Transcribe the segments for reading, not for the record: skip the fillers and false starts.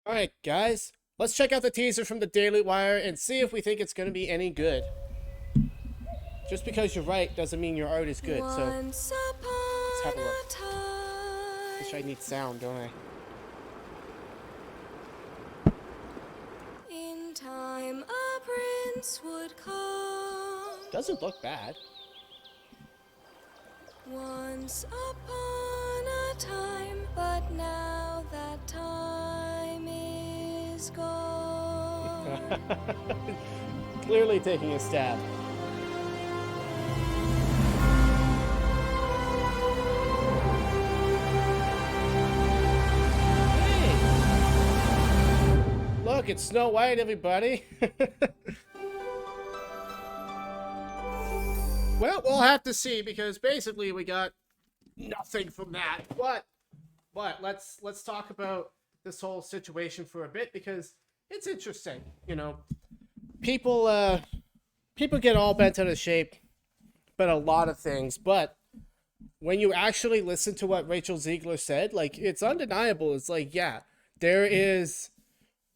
Alright, guys, let's check out the teaser from the Daily Wire and see if we think it's going to be any good. Just because you're right doesn't mean your art is good, so Once let's upon have a look. a time, Wish I need sound, don't I? in time a prince would come. Doesn't look bad. Once upon a time, but now that time is gone. Clearly taking a stab. Hey! Look, it's Snow White, everybody. Well, we'll have to see because basically we got nothing from that. But let's talk about this whole situation for a bit because it's interesting. People people get all bent out of shape about a lot of things, but when you actually listen to what Rachel Ziegler said, like it's undeniable. It's like, yeah, there is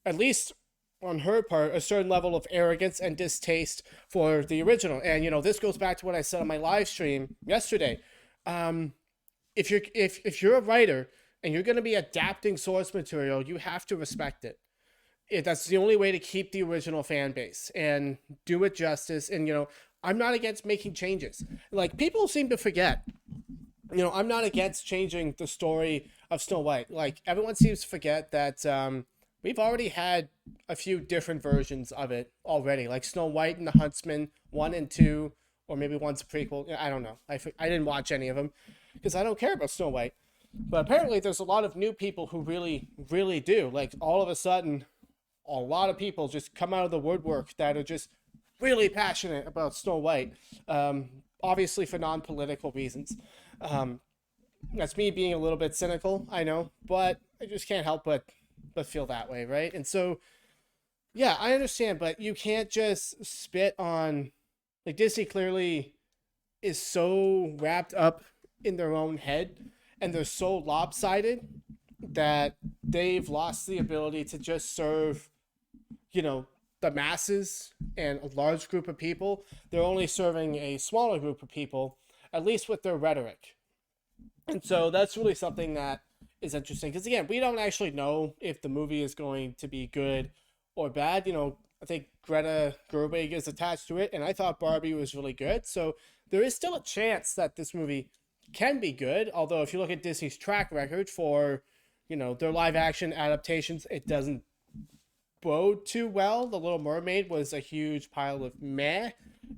at least on her part a certain level of arrogance and distaste for the original. And this goes back to what I said on my live stream yesterday. Um, if you're a writer and you're going to be adapting source material, you have to respect it. That's the only way to keep the original fan base and do it justice. And I'm not against making changes. Like people seem to forget. I'm not against changing the story of Snow White. Like everyone seems to forget that we've already had a few different versions of it already, like Snow White and the Huntsman 1 and 2, or maybe one's a prequel. I don't know. I didn't watch any of them because I don't care about Snow White. But apparently, there's a lot of new people who really, really do. Like all of a sudden, a lot of people just come out of the woodwork that are just really passionate about Snow White. Obviously, for non-political reasons. Um, that's me being a little bit cynical, I know, but I just can't help but feel that way, right? And so, yeah, I understand, but you can't just spit on like Disney clearly is so wrapped up in their own head and they're so lopsided that they've lost the ability to just serve, you know, the masses and a large group of people. They're only serving a smaller group of people, at least with their rhetoric. And so that's really something that is interesting because again, we don't actually know if the movie is going to be good or bad. I think Greta Gerwig is attached to it, and I thought Barbie was really good. So there is still a chance that this movie can be good. Although if you look at Disney's track record for, their live action adaptations, it doesn't bode too well. The Little Mermaid was a huge pile of meh,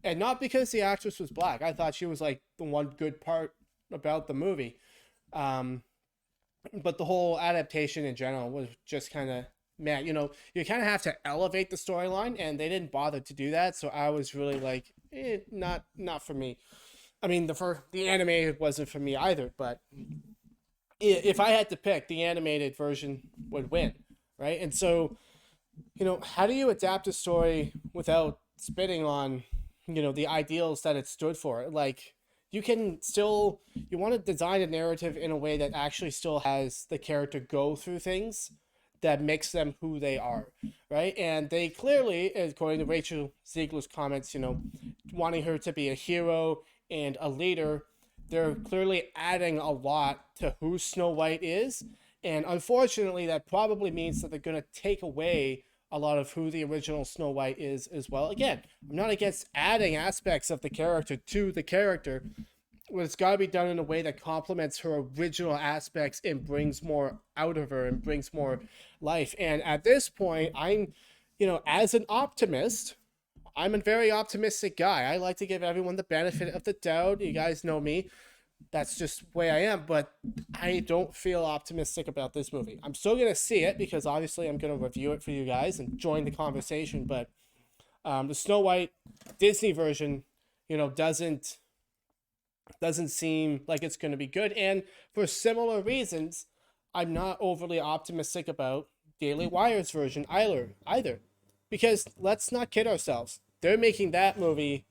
and not because the actress was black. I thought she was like the one good part about the movie. Um, but the whole adaptation in general was just kind of man. You kind of have to elevate the storyline, and they didn't bother to do that. So I was really like, not for me. I mean, the animated wasn't for me either. But if I had to pick, the animated version would win, right? And so, how do you adapt a story without spitting on, the ideals that it stood for? Like, you want to design a narrative in a way that actually still has the character go through things that makes them who they are, right? And they clearly, according to Rachel Ziegler's comments, wanting her to be a hero and a leader, they're clearly adding a lot to who Snow White is. And unfortunately, that probably means that they're going to take away a lot of who the original Snow White is as well. Again, I'm not against adding aspects of the character to the character, but it's got to be done in a way that complements her original aspects and brings more out of her and brings more life. And at this point, as an optimist, I'm a very optimistic guy. I like to give everyone the benefit of the doubt. You guys know me. That's just the way I am, but I don't feel optimistic about this movie. I'm still going to see it because obviously I'm going to review it for you guys and join the conversation, but the Snow White Disney version, doesn't seem like it's going to be good. And for similar reasons, I'm not overly optimistic about Daily Wire's version either. Because let's not kid ourselves. They're making that movie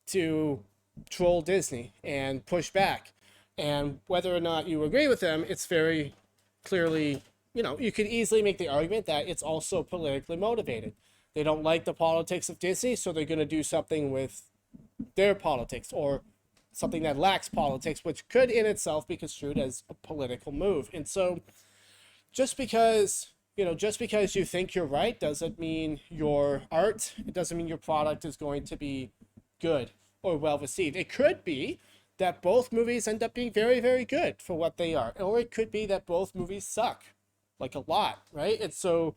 to troll Disney and push back. And whether or not you agree with them, it's very clearly you could easily make the argument that it's also politically motivated. They don't like the politics of Disney, so they're going to do something with their politics, or something that lacks politics, which could in itself be construed as a political move. And so just because you think you're right doesn't mean your art, it doesn't mean your product is going to be good or well received. It could be that both movies end up being very, very good for what they are, or it could be that both movies suck, like a lot, right? And so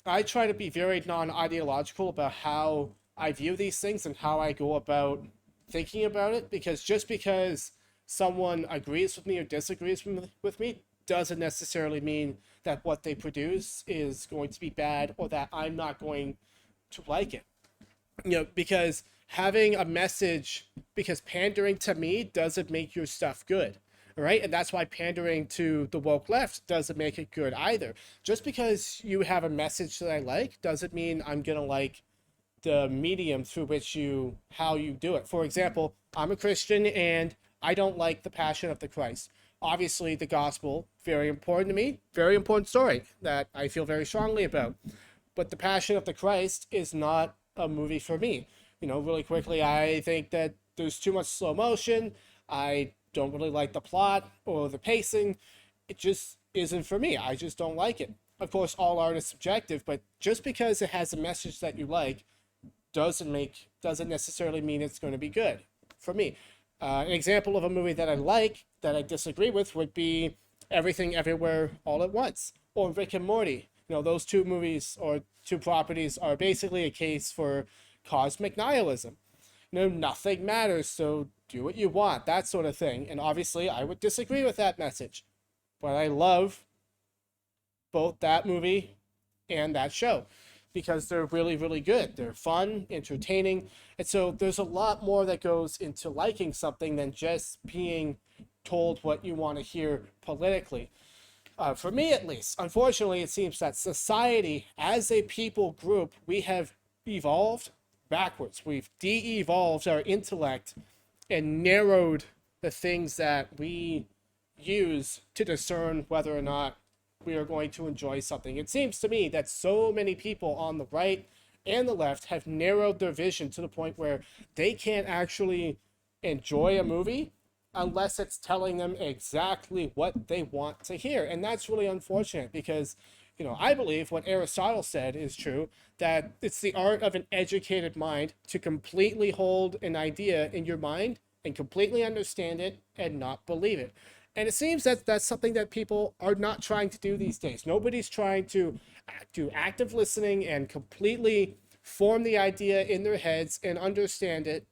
I try to be very non-ideological about how I view these things and how I go about thinking about it, because just because someone agrees with me or disagrees with me doesn't necessarily mean that what they produce is going to be bad, or that I'm not going to like it. Because having a message, because pandering to me doesn't make your stuff good. All right. And that's why pandering to the woke left doesn't make it good either. Just because you have a message that I like doesn't mean I'm going to like the medium through which how you do it. For example, I'm a Christian and I don't like the Passion of the Christ. Obviously, the gospel, very important to me, very important story that I feel very strongly about. But the Passion of the Christ is not a movie for me. Really quickly, I think that there's too much slow motion. I don't really like the plot or the pacing. It just isn't for me. I just don't like it. Of course, all art is subjective, but just because it has a message that you like doesn't necessarily mean it's going to be good for me. An example of a movie that I like that I disagree with would be Everything Everywhere All at Once, or Rick and Morty. Those two movies or two properties are basically a case for cosmic nihilism. Nothing matters, so do what you want, that sort of thing. And obviously, I would disagree with that message. But I love both that movie and that show, because they're really, really good. They're fun, entertaining. And so there's a lot more that goes into liking something than just being told what you want to hear politically. For me, at least, unfortunately, it seems that society, as a people group, we have evolved backwards. We've de-evolved our intellect and narrowed the things that we use to discern whether or not we are going to enjoy something. It seems to me that so many people on the right and the left have narrowed their vision to the point where they can't actually enjoy a movie unless it's telling them exactly what they want to hear. And that's really unfortunate, because I believe what Aristotle said is true, that it's the art of an educated mind to completely hold an idea in your mind and completely understand it and not believe it. And it seems that that's something that people are not trying to do these days. Nobody's trying to do active listening and completely form the idea in their heads and understand it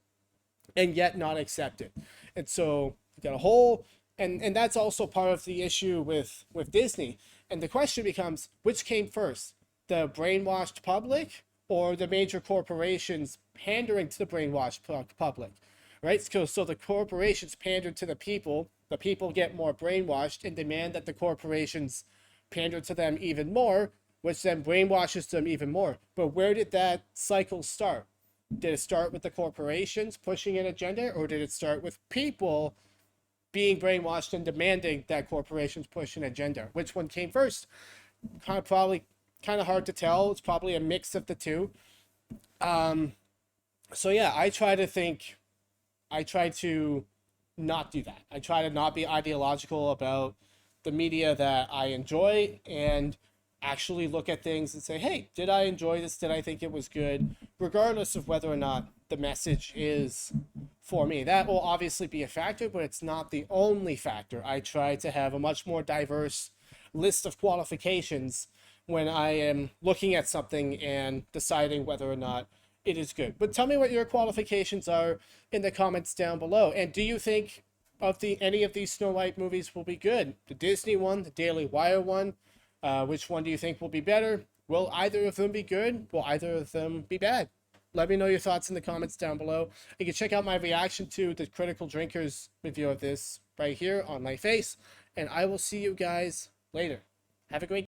and yet not accept it. And so you got a whole, and that's also part of the issue with Disney. And the question becomes, which came first, the brainwashed public or the major corporations pandering to the brainwashed public, right? So the corporations pander to the people get more brainwashed and demand that the corporations pander to them even more, which then brainwashes them even more. But where did that cycle start? Did it start with the corporations pushing an agenda, or did it start with people being brainwashed and demanding that corporations push an agenda? Which one came first? Probably kind of hard to tell. It's probably a mix of the two. So yeah, I try to not do that. I try to not be ideological about the media that I enjoy, and actually look at things and say, hey, did I enjoy this? Did I think it was good? Regardless of whether or not the message is for me. That will obviously be a factor, but it's not the only factor. I try to have a much more diverse list of qualifications when I am looking at something and deciding whether or not it is good. But tell me what your qualifications are in the comments down below. And do you think any of these Snow White movies will be good? The Disney one, the Daily Wire one, which one do you think will be better? Will either of them be good? Will either of them be bad? Let me know your thoughts in the comments down below. You can check out my reaction to the Critical Drinkers review of this right here on my face. And I will see you guys later. Have a great